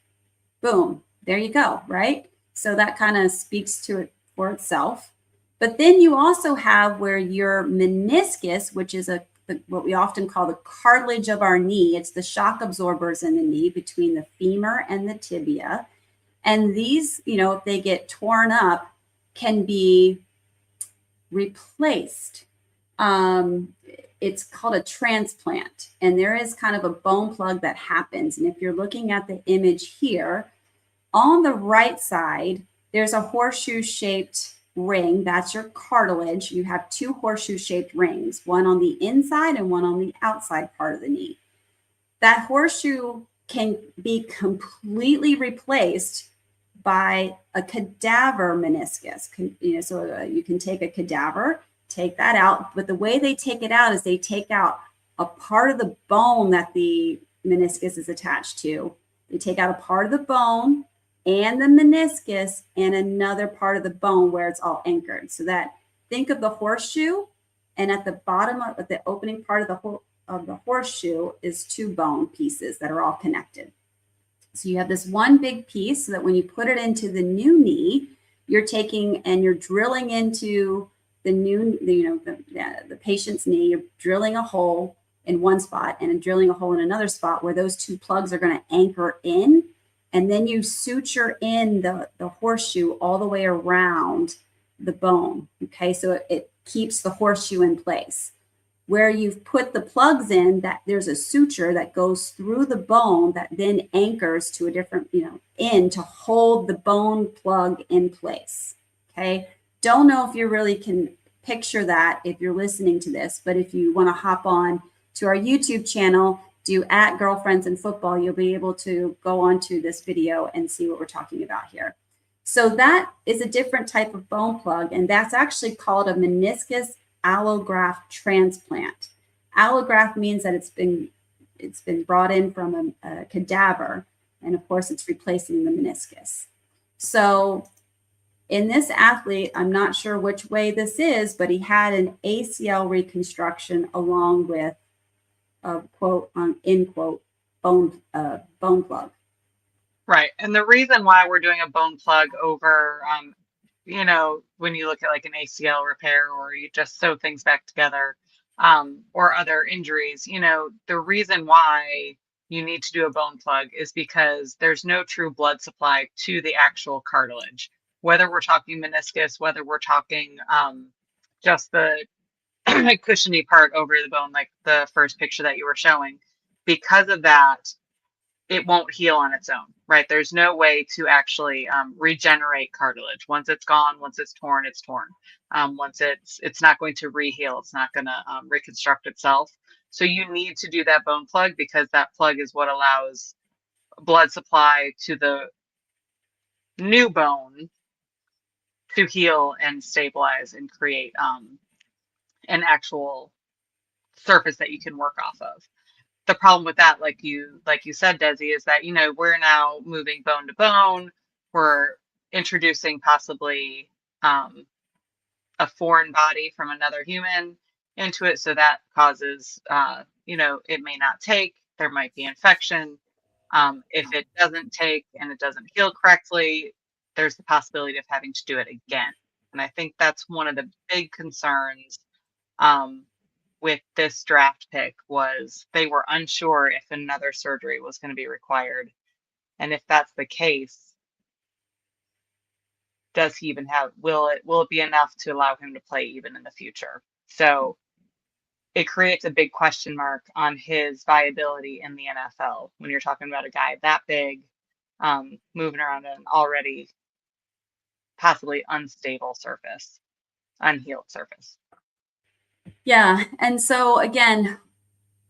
boom, there you go, right? So that kind of speaks to it for itself. But then you also have where your meniscus, which is what we often call the cartilage of our knee. It's the shock absorbers in the knee between the femur and the tibia. And these, if they get torn up, can be replaced. It's called a transplant, and there is kind of a bone plug that happens. And if you're looking at the image here, on the right side, there's a horseshoe-shaped ring. That's your cartilage. You have two horseshoe-shaped rings, one on the inside and one on the outside part of the knee. That horseshoe can be completely replaced by a cadaver meniscus. So you can take a cadaver, take that out, but the way they take it out is they take out a part of the bone that the meniscus is attached to. They take out a part of the bone and the meniscus and another part of the bone where it's all anchored. So that, think of the horseshoe, and at the bottom of the opening part of the horseshoe is two bone pieces that are all connected. So you have this one big piece so that when you put it into the new knee, you're taking and you're drilling into the new, the patient's knee. You're drilling a hole in one spot and drilling a hole in another spot where those two plugs are going to anchor in. And then you suture in the horseshoe all the way around the bone. Okay, so it keeps the horseshoe in place. Where you've put the plugs in, that there's a suture that goes through the bone that then anchors to a different, in to hold the bone plug in place. Okay, don't know if you really can picture that if you're listening to this, but if you want to hop on to our YouTube channel, do @Girlfriends in Football, you'll be able to go onto this video and see what we're talking about here. So that is a different type of bone plug, and that's actually called a meniscus allograft transplant. Allograft means that it's been brought in from a cadaver, and of course it's replacing the meniscus. So in this athlete, I'm not sure which way this is, but he had an ACL reconstruction along with a quote end quote bone plug. Right. And the reason why we're doing a bone plug over, when you look at like an ACL repair or you just sew things back together, or other injuries, the reason why you need to do a bone plug is because there's no true blood supply to the actual cartilage, whether we're talking meniscus, whether we're talking just the cushiony part over the bone, like the first picture that you were showing. Because of that, it won't heal on its own, right? There's no way to actually regenerate cartilage. Once it's gone, once it's torn, it's torn. Once it's not going to re-heal. It's not going to reconstruct itself. So you need to do that bone plug because that plug is what allows blood supply to the new bone to heal and stabilize and create an actual surface that you can work off of. The problem with that, like you said, Dezi, is that, we're now moving bone to bone. We're introducing possibly a foreign body from another human into it. So that causes, it may not take, there might be infection. If it doesn't take and it doesn't heal correctly, there's the possibility of having to do it again. And I think that's one of the big concerns with this draft pick was they were unsure if another surgery was going to be required. And if that's the case, does he even will it be enough to allow him to play even in the future? So it creates a big question mark on his viability in the NFL when you're talking about a guy that big, moving around an already possibly unstable surface, unhealed surface. Yeah. And so again,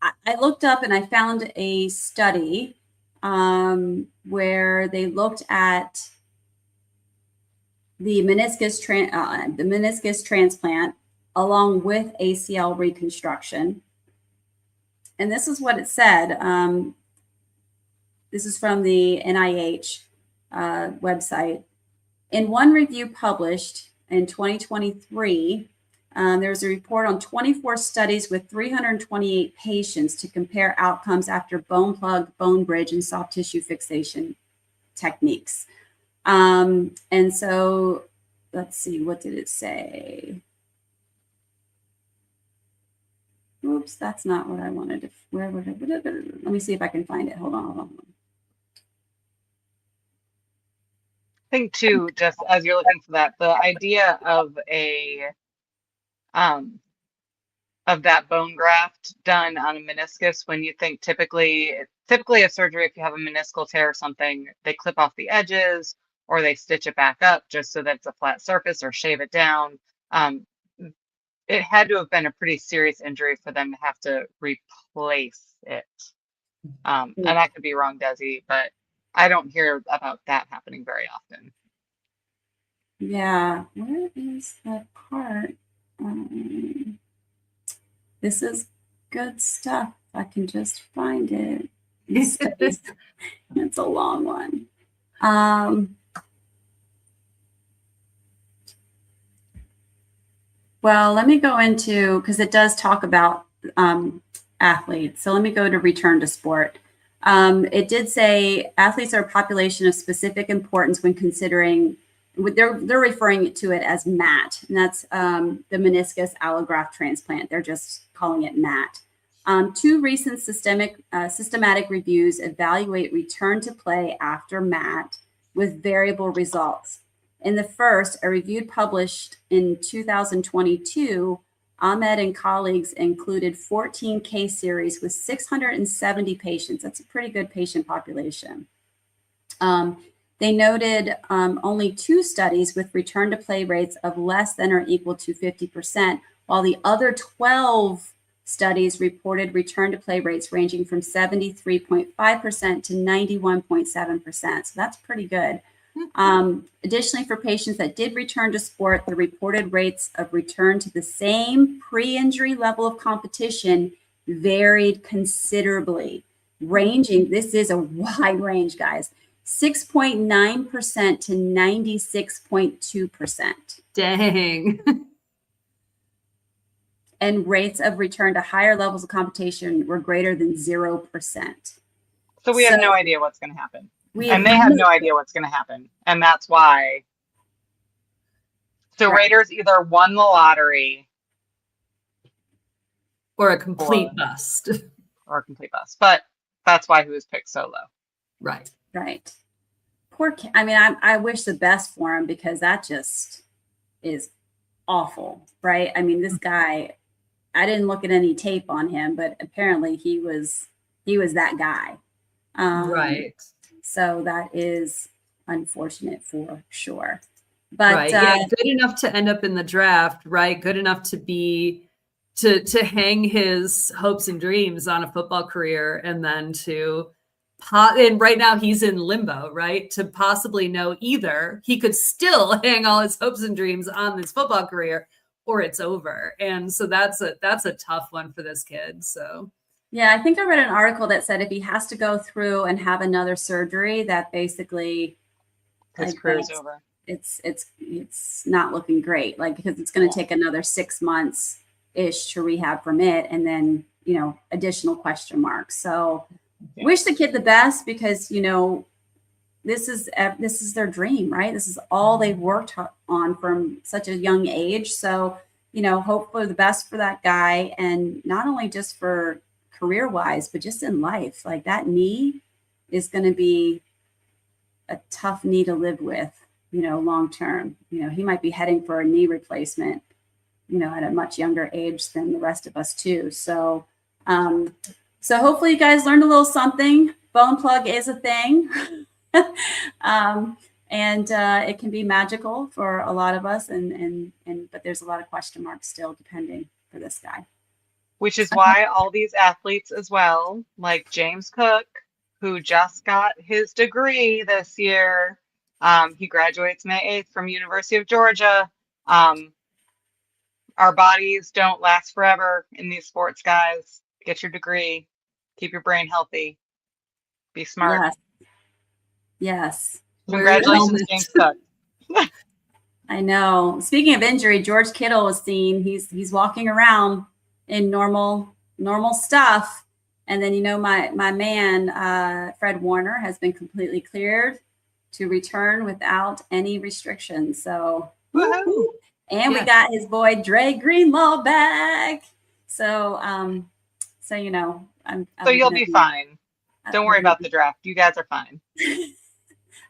I looked up and I found a study where they looked at the meniscus transplant along with ACL reconstruction. And this is what it said. This is from the NIH website. In one review published in 2023, there was a report on 24 studies with 328 patients to compare outcomes after bone plug, bone bridge, and soft tissue fixation techniques. And so let's see, what did it say? Oops, that's not what I wanted to, let me see if I can find it. Hold on. I think too, just as you're looking for that, the idea of um of that bone graft done on a meniscus, when you think typically a surgery, if you have a meniscal tear or something, they clip off the edges or they stitch it back up just so that it's a flat surface or shave it down. Um, it had to have been a pretty serious injury for them to have to replace it. And I could be wrong, Desi, but I don't hear about that happening very often. Yeah, where is the part? This is good stuff. I can just find it. It's a long one. Well, let me go into, because it does talk about athletes. So let me go to return to sport. It did say athletes are a population of specific importance when considering, they're referring to it as MAT, and that's the meniscus allograft transplant. They're just calling it MAT. 2 recent systematic reviews evaluate return to play after MAT with variable results. In the first, a review published in 2022, Ahmed and colleagues included 14 case series with 670 patients. That's a pretty good patient population. They noted only 2 studies with return to play rates of less than or equal to 50%, while the other 12 studies reported return to play rates ranging from 73.5% to 91.7%. So that's pretty good. Additionally, for patients that did return to sport, the reported rates of return to the same pre-injury level of competition varied considerably, ranging, this is a wide range, guys, 6.9% to 96.2%. Dang. And rates of return to higher levels of competition were greater than 0%. So we have no idea what's going to happen. They have no idea what's going to happen. And that's why. So Raiders either won the lottery or a complete bust. Or a complete bust. But that's why he was picked so low. Right. Right. Poor kid. I mean, I wish the best for him, because that just is awful, right? I mean, this guy, I didn't look at any tape on him, but apparently he was that guy. Right. So that is unfortunate for sure. But right. Yeah, good enough to end up in the draft, right? Good enough to be to hang his hopes and dreams on a football career, and then and right now he's in limbo, right? To possibly know either he could still hang all his hopes and dreams on this football career, or it's over. And so that's a tough one for this kid. So yeah, I think I read an article that said if he has to go through and have another surgery, that basically his career's over. It's not looking great, like, because it's going to take another 6 months ish to rehab from it, and then additional question marks. So wish the kid the best, because this is their dream, right? This is all they've worked on from such a young age. So hope for the best for that guy, and not only just for career wise, but just in life. Like, that knee is going to be a tough knee to live with, long term. He might be heading for a knee replacement, at a much younger age than the rest of us too. So, so hopefully you guys learned a little something. Bone plug is a thing. And it can be magical for a lot of us, but there's a lot of question marks still depending for this guy. Which is why all these athletes as well, like James Cook, who just got his degree this year, he graduates May 8th from University of Georgia. Our bodies don't last forever in these sports, guys. Get your degree, keep your brain healthy, be smart. Yes. Congratulations, James Cook. I know. Speaking of injury, George Kittle was seen. He's walking around in normal stuff. And then, my man, Fred Warner, has been completely cleared to return without any restrictions. So, woohoo! And we got his boy Dre Greenlaw back. So, so you'll be fine. Don't worry about the draft. You guys are fine.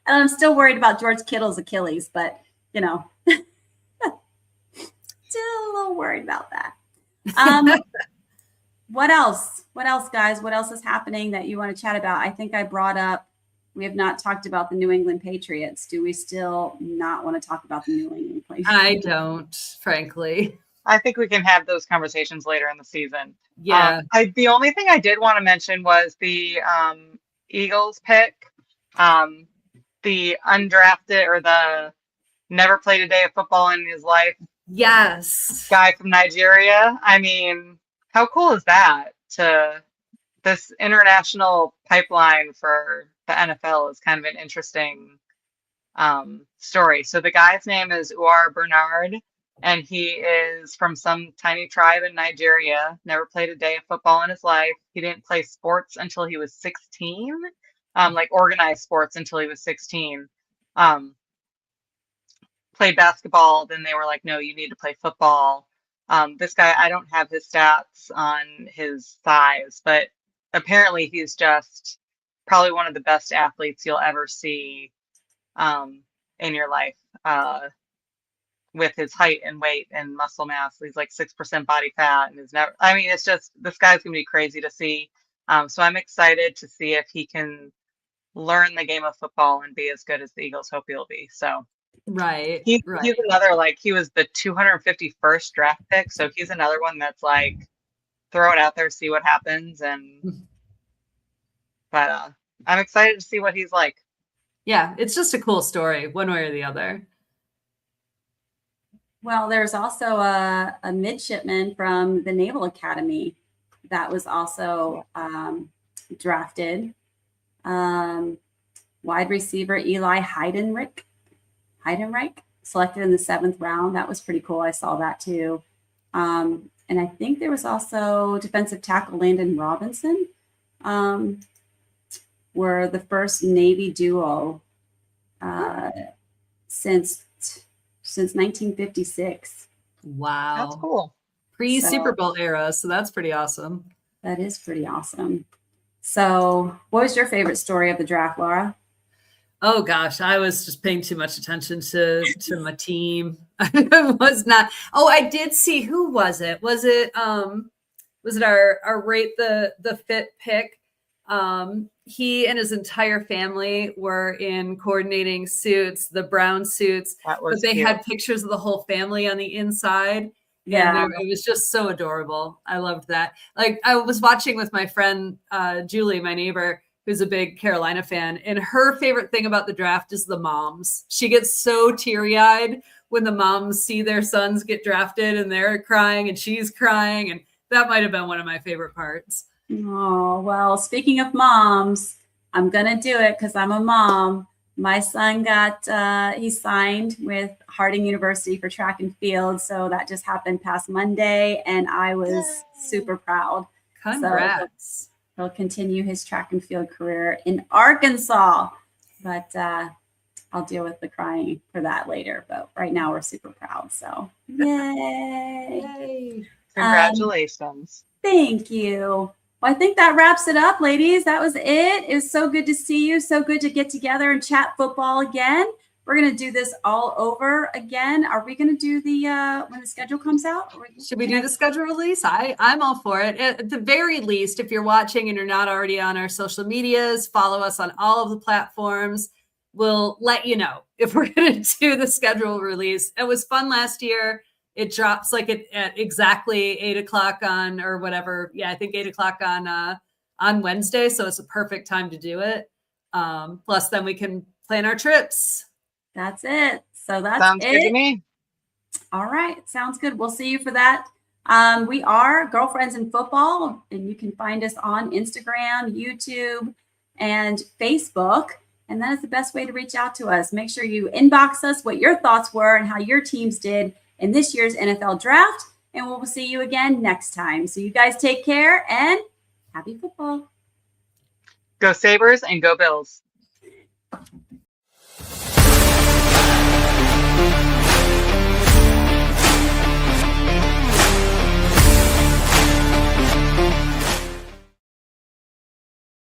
And I'm still worried about George Kittle's Achilles, but still a little worried about that. What else? What else, guys? What else is happening that you want to chat about? I think I brought up, we have not talked about the New England Patriots. Do we still not want to talk about the New England Patriots? I don't, frankly. I think we can have those conversations later in the season. Yeah. The only thing I did want to mention was the Eagles pick, the undrafted or the never played a day of football in his life Yes. guy from Nigeria. I mean, how cool is that? To this international pipeline for the NFL is kind of an interesting story. So the guy's name is Uar Bernard, and he is from some tiny tribe in Nigeria. Never played a day of football in his life. He didn't play sports until he was 16, like organized sports until he was 16. Played basketball, then they were like, no, you need to play football. This guy, I don't have his stats on his size, but apparently he's just probably one of the best athletes you'll ever see in your life, with his height and weight and muscle mass. He's like 6% body fat and is never, I mean, it's just, this guy's gonna be crazy to see. So I'm excited to see if he can learn the game of football and be as good as the Eagles hope he'll be. So Right. he's another, like, he was the 251st draft pick, so he's another one that's like, throw it out there, see what happens. But I'm excited to see what he's like. Yeah, it's just a cool story, one way or the other. Well, there's also a midshipman from the Naval Academy that was also drafted. Wide receiver Eli Heidenreich, selected in the 7th round. That was pretty cool. I saw that too. And I think there was also defensive tackle Landon Robinson, were the first Navy duo since 1956. Wow. That's cool. Pre-Super Bowl era, so that's pretty awesome. That is pretty awesome. So what was your favorite story of the draft, Laura? Oh gosh, I was just paying too much attention to my team. I was not. Oh, I did see, who was it? Was it our rate the fit pick? He and his entire family were in coordinating suits, the brown suits, but they cute. had pictures of the whole family on the inside. Yeah, and it was just so adorable. I loved that. Like, I was watching with my friend Julie, my neighbor, who's a big Carolina fan, and her favorite thing about the draft is the moms. She gets so teary-eyed when the moms see their sons get drafted and they're crying and she's crying, and that might have been one of my favorite parts. Oh, well, speaking of moms, I'm going to do it because I'm a mom. My son he signed with Harding University for track and field. So that just happened past Monday, and I was super proud. Congrats. So he'll continue his track and field career in Arkansas, but I'll deal with the crying for that later. But right now we're super proud. So yay. Yay. Congratulations. Thank you. Well, I think that wraps it up, ladies. That was it. It was so good to see you. So good to get together and chat football again. We're going to do this all over again. Are we going to do the when the schedule comes out? Should we do the schedule release? I'm all for it. At the very least, if you're watching and you're not already on our social medias, follow us on all of the platforms. We'll let you know if we're going to do the schedule release. It was fun last year. It drops like at exactly 8:00 on, or whatever. Yeah, I think 8:00 on Wednesday. So it's a perfect time to do it. Plus then we can plan our trips. That's it. So that's Sounds good to me. All right. Sounds good. We'll see you for that. We are Girlfriends in Football, and you can find us on Instagram, YouTube, and Facebook. And that is the best way to reach out to us. Make sure you inbox us what your thoughts were and how your teams did in this year's NFL draft. And we'll see you again next time. So you guys take care and happy football. Go Sabres and go Bills.